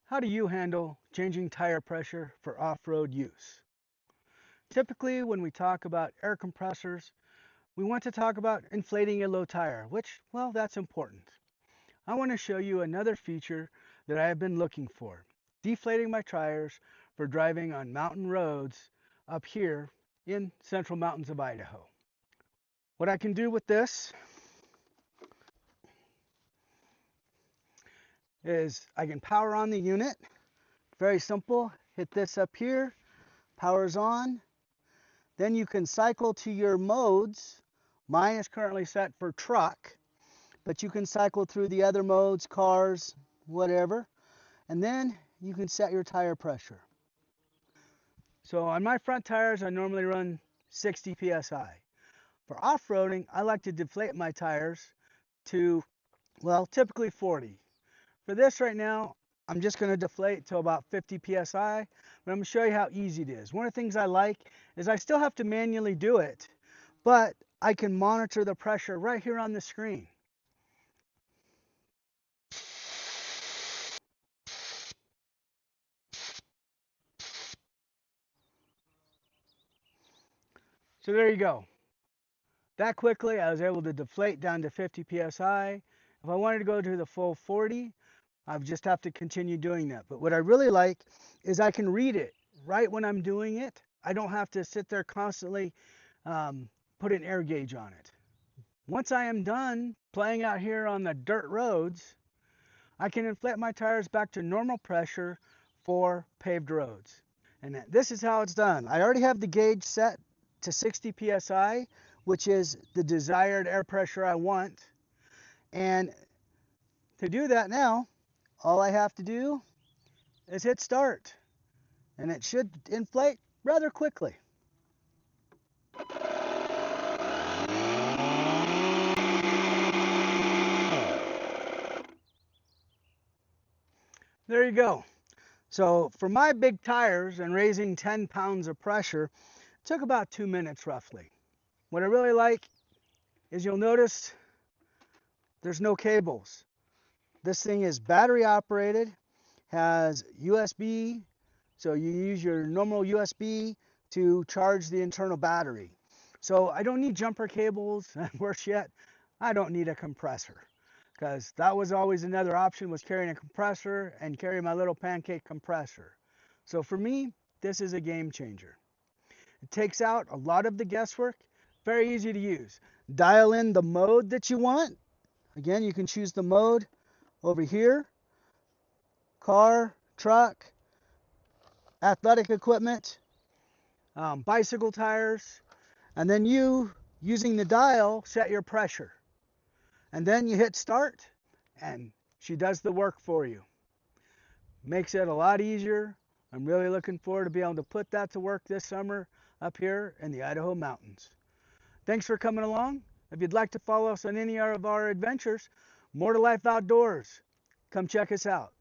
How do you handle changing tire pressure for off-road use? Typically, when we talk about air compressors, we want to talk about inflating a low tire, which, well, that's important. I want to show you another feature that I have been looking for, deflating my tires for driving on mountain roads up here in central mountains of Idaho. What I can do with this is I can power on the unit. Very simple. Hit this up here, powers on. Then you can cycle to your modes. Mine is currently set for truck, but you can cycle through the other modes, cars, whatever. And then you can set your tire pressure. So on my front tires, I normally run 60 PSI. For off-roading, I like to deflate my tires to, well, typically 40. For this right now, I'm just going to deflate to about 50 PSI, but I'm going to show you how easy it is. One of the things I like is I still have to manually do it, but I can monitor the pressure right here on the screen. So there you go. That quickly, I was able to deflate down to 50 PSI. If I wanted to go to the full 40, I just have to continue doing that. But what I really like is I can read it right when I'm doing it. I don't have to sit there constantly put an air gauge on it. Once I am done playing out here on the dirt roads, I can inflate my tires back to normal pressure for paved roads. And this is how it's done. I already have the gauge set to 60 PSI, which is the desired air pressure I want. And to do that now, all I have to do is hit start, and it should inflate rather quickly. There you go. So for my big tires and raising 10 pounds of pressure, it took about 2 minutes roughly. What I really like is you'll notice there's no cables. This thing is battery operated, has USB, so you use your normal USB to charge the internal battery. So I don't need jumper cables, and worse yet, I don't need a compressor, because that was always another option, was carrying a compressor and carrying my little pancake compressor. So for me, this is a game changer. It takes out a lot of the guesswork, very easy to use. Dial in the mode that you want. Again, you can choose the mode over here: car, truck, athletic equipment, bicycle tires, and then you, using the dial, set your pressure. And then you hit start, and she does the work for you. Makes it a lot easier. I'm really looking forward to being able to put that to work this summer up here in the Idaho mountains. Thanks for coming along. If you'd like to follow us on any of our adventures, More to Life Outdoors, come check us out.